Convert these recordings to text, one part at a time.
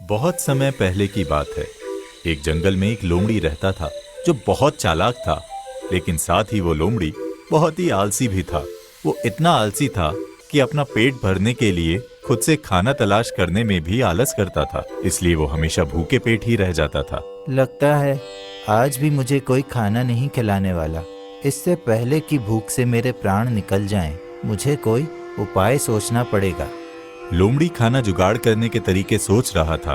बहुत समय पहले की बात है। एक जंगल में एक लोमड़ी रहता था जो बहुत चालाक था, लेकिन साथ ही वो लोमड़ी बहुत ही आलसी भी था। वो इतना आलसी था कि अपना पेट भरने के लिए खुद से खाना तलाश करने में भी आलस करता था, इसलिए वो हमेशा भूखे पेट ही रह जाता था। लगता है आज भी मुझे कोई खाना नहीं खिलाने वाला। इससे पहले कि भूख से मेरे प्राण निकल जाएं, मुझे कोई उपाय सोचना पड़ेगा। लोमड़ी खाना जुगाड़ करने के तरीके सोच रहा था।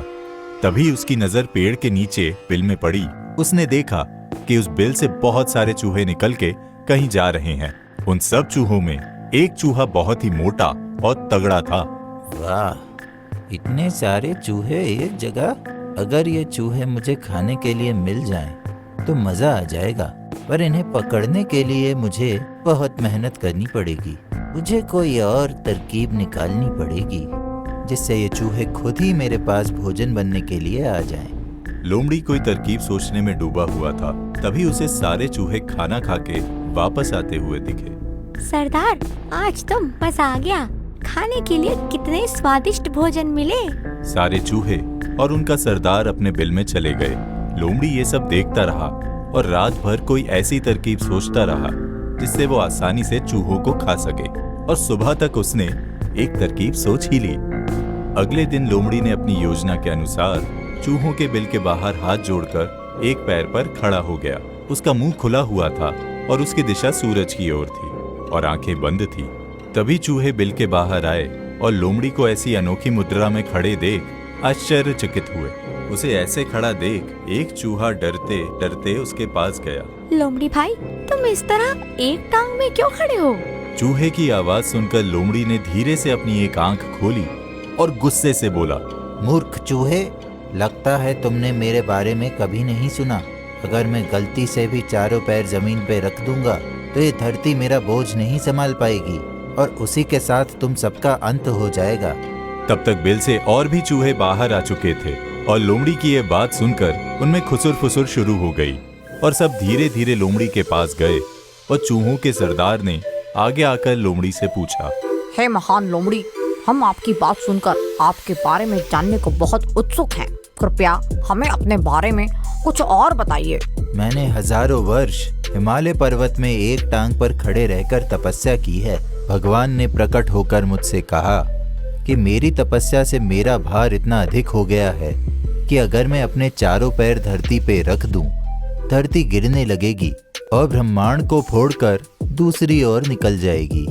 तभी उसकी नजर पेड़ के नीचे बिल में पड़ी। उसने देखा कि उस बिल से बहुत सारे चूहे निकल के कहीं जा रहे हैं। उन सब चूहों में एक चूहा बहुत ही मोटा और तगड़ा था। वाह, इतने सारे चूहे एक जगह! अगर ये चूहे मुझे खाने के लिए मिल जाएं, तो मजा आ जाएगा। पर इन्हें पकड़ने के लिए मुझे बहुत मेहनत करनी पड़ेगी। मुझे कोई और तरकीब निकालनी पड़ेगी जिससे ये चूहे खुद ही मेरे पास भोजन बनने के लिए आ जाएं। लोमड़ी कोई तरकीब सोचने में डूबा हुआ था। तभी उसे सारे चूहे खाना खा के वापस आते हुए दिखे। सरदार, आज तो मजा आ गया। खाने के लिए कितने स्वादिष्ट भोजन मिले। सारे चूहे और उनका सरदार अपने बिल में चले गए। लोमड़ी ये सब देखता रहा और रात भर कोई ऐसी तरकीब सोचता रहा जिससे वो आसानी से चूहों को खा सके, और सुबह तक उसने एक तरकीब सोच ही ली। अगले दिन लोमड़ी ने अपनी योजना के अनुसार चूहों के बिल के बाहर हाथ जोड़कर एक पैर पर खड़ा हो गया। उसका मुंह खुला हुआ था और उसकी दिशा सूरज की ओर थी और आंखें बंद थी। तभी चूहे बिल के बाहर आए और लोमड़ी को ऐसी अनोखी मुद्रा में खड़े देख आश्चर्यचकित हुए। उसे ऐसे खड़ा देख एक चूहा डरते डरते उसके पास गया। लोमड़ी भाई, तुम इस तरह एक टांग में क्यों खड़े हो? चूहे की आवाज सुनकर लोमड़ी ने धीरे से अपनी एक आंख खोली और गुस्से से बोला, मूर्ख चूहे, लगता है तुमने मेरे बारे में कभी नहीं सुना। अगर मैं गलती से भी चारों पैर जमीन पे रख दूंगा तो ये धरती मेरा बोझ नहीं संभाल पाएगी और उसी के साथ तुम सबका अंत हो जाएगा। तब तक बिल से और भी चूहे बाहर आ चुके थे और लोमड़ी की ये बात सुनकर उनमें खुसुर फुसुर शुरू हो गई और सब धीरे धीरे लोमड़ी के पास गए और चूहों के सरदार ने आगे आकर लोमड़ी से पूछा, हे महान लोमड़ी, हम आपकी बात सुनकर आपके बारे में जानने को बहुत उत्सुक हैं। कृपया हमें अपने बारे में कुछ और बताइए। मैंने हजारों वर्ष हिमालय पर्वत में एक टांग पर खड़े रहकर तपस्या की है। भगवान ने प्रकट होकर मुझसे कहा कि मेरी तपस्या से मेरा भार इतना अधिक हो गया है कि अगर मैं अपने चारों पैर धरती पे रख दूं, धरती गिरने लगेगी और ब्रह्मांड को फोड़कर दूसरी ओर निकल जाएगी।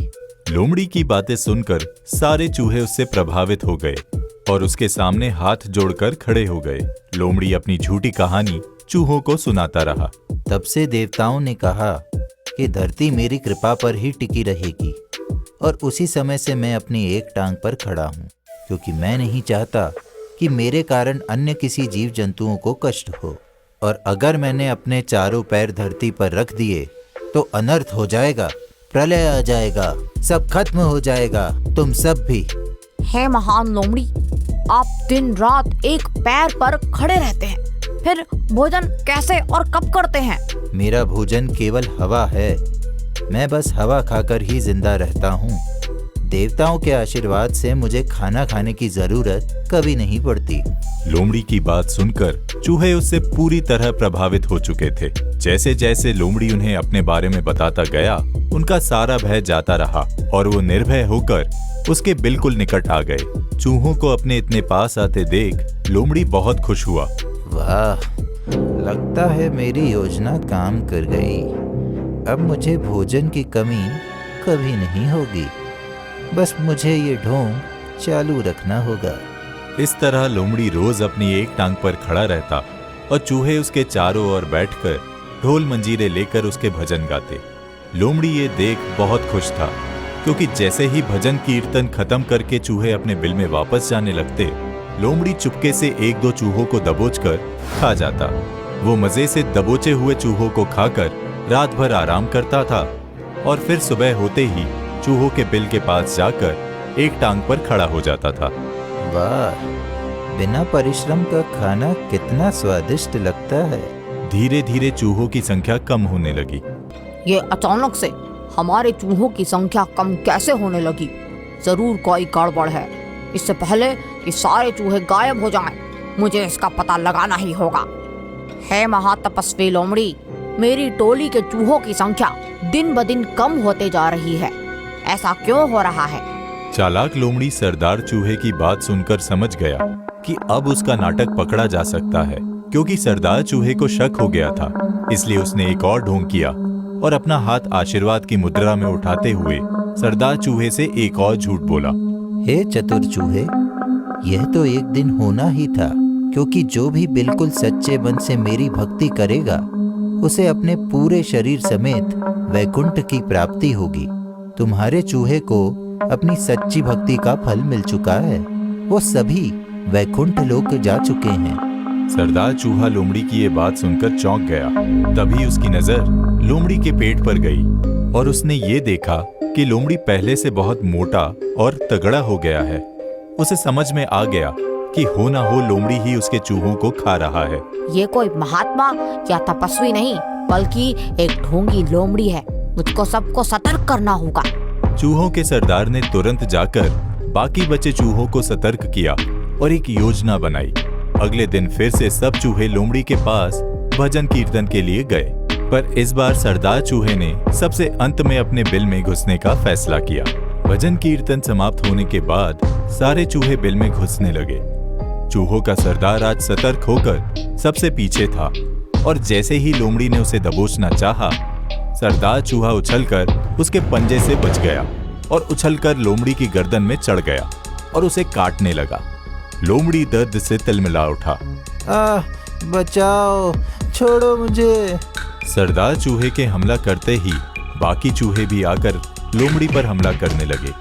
लोमड़ी की बातें सुनकर सारे चूहे उससे प्रभावित हो गए और उसके सामने हाथ जोड़कर खड़े हो गए। लोमड़ी अपनी झूठी कहानी चूहों को सुनाता रहा। तब से देवताओं ने कहा कि धरती मेरी कृपा पर ही टिकी रहेगी और उसी समय से मैं अपनी एक टांग पर खड़ा हूँ, क्योंकि मैं नहीं चाहता कि मेरे कारण अन्य किसी जीव जंतुओं को कष्ट हो। और अगर मैंने अपने चारों पैर धरती पर रख दिए तो अनर्थ हो जाएगा, प्रलय आ जाएगा, सब खत्म हो जाएगा, तुम सब भी। हे महान लोमड़ी, आप दिन रात एक पैर पर खड़े रहते हैं, फिर भोजन कैसे और कब करते हैं? मेरा भोजन केवल हवा है। मैं बस हवा खाकर ही जिंदा रहता हूँ। देवताओं के आशीर्वाद से मुझे खाना खाने की जरूरत कभी नहीं पड़ती। लोमड़ी की बात सुनकर चूहे उससे पूरी तरह प्रभावित हो चुके थे। जैसे जैसे लोमड़ी उन्हें अपने बारे में बताता गया, उनका सारा भय जाता रहा और वो निर्भय होकर उसके बिल्कुल निकट आ गए। चूहों को अपने इतने पास आते देख लोमड़ी बहुत खुश हुआ। वाह, लगता है मेरी योजना काम कर गई। अब मुझे भोजन की कमी कभी नहीं होगी। बस मुझे ये ढोंग चालू रखना होगा। इस तरह लोमड़ी रोज अपनी एक टांग पर खड़ा रहता और चूहे उसके चारों ओर बैठकर ढोल मंजीरे लेकर उसके भजन गाते। लोमड़ी ये देख बहुत खुश था, क्योंकि जैसे ही भजन कीर्तन खत्म करके चूहे अपने बिल में वापस जाने लगते, लोमड़ी चुपके से एक दो चूहों को दबोचकर खा जाता। वो मजे से दबोचे हुए चूहों को खाकर रात भर आराम करता था और फिर सुबह होते ही चूहों के बिल के पास जाकर एक टांग पर खड़ा हो जाता था। वाह, बिना परिश्रम का खाना कितना स्वादिष्ट लगता है। धीरे धीरे चूहों की संख्या कम होने लगी। ये अचानक से हमारे चूहों की संख्या कम कैसे होने लगी? जरूर कोई गड़बड़ है। इससे पहले ये सारे चूहे गायब हो जाएं, मुझे इसका पता लगाना ही होगा। हे महातपस्वी लोमड़ी, मेरी टोली के चूहों की संख्या दिन ब दिन कम होते जा रही है। ऐसा क्यों हो रहा है? चालाक लोमड़ी सरदार चूहे की बात सुनकर समझ गया कि अब उसका नाटक पकड़ा जा सकता है, क्योंकि सरदार चूहे को शक हो गया था। इसलिए उसने एक और ढोंग किया और अपना हाथ आशीर्वाद की मुद्रा में उठाते हुए सरदार चूहे से एक और झूठ बोला। हे चतुर चूहे, यह तो एक दिन होना ही था, क्योंकि जो भी बिल्कुल सच्चे मन से मेरी भक्ति करेगा उसे अपने पूरे शरीर समेत वैकुंठ की प्राप्ति होगी। तुम्हारे चूहे को अपनी सच्ची भक्ति का फल मिल चुका है। वो सभी वैकुंठ लोक जा चुके हैं। सरदार चूहा लोमड़ी की ये बात सुनकर चौंक गया। तभी उसकी नजर लोमड़ी के पेट पर गई और उसने ये देखा कि लोमड़ी पहले से बहुत मोटा और तगड़ा हो गया है। उसे समझ में आ गया कि हो ना हो लोमड़ी ही उसके चूहों को खा रहा है। ये कोई महात्मा या तपस्वी नहीं, बल्कि एक ढोंगी लोमड़ी है। मुझको सबको सतर्क करना होगा। चूहों के सरदार ने तुरंत जाकर बाकी बचे चूहों को सतर्क किया और एक योजना बनाई। अगले दिन फिर से सब चूहे लोमड़ी के पास भजन कीर्तन के लिए गए, पर इस बार सरदार चूहे ने सबसे अंत में अपने बिल में घुसने का फैसला किया। भजन कीर्तन समाप्त होने के बाद सारे चूहे बिल में घुसने लगे। चूहों का सरदार आज सतर्क होकर सबसे पीछे था और जैसे ही लोमड़ी ने उसे दबोचना चाहा, सरदार चूहा उछलकर उसके पंजे से बच गया और उछलकर लोमड़ी की गर्दन में चढ़ गया और उसे काटने लगा। लोमड़ी दर्द से तिलमिला उठा। बचाओ, छोड़ो मुझे। सरदार चूहे के हमला करते ही बाकी चूहे भी आकर लोमड़ी पर हमला करने लगे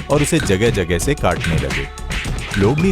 और उसे जगह जगह से काटने लगे। लोमड़ी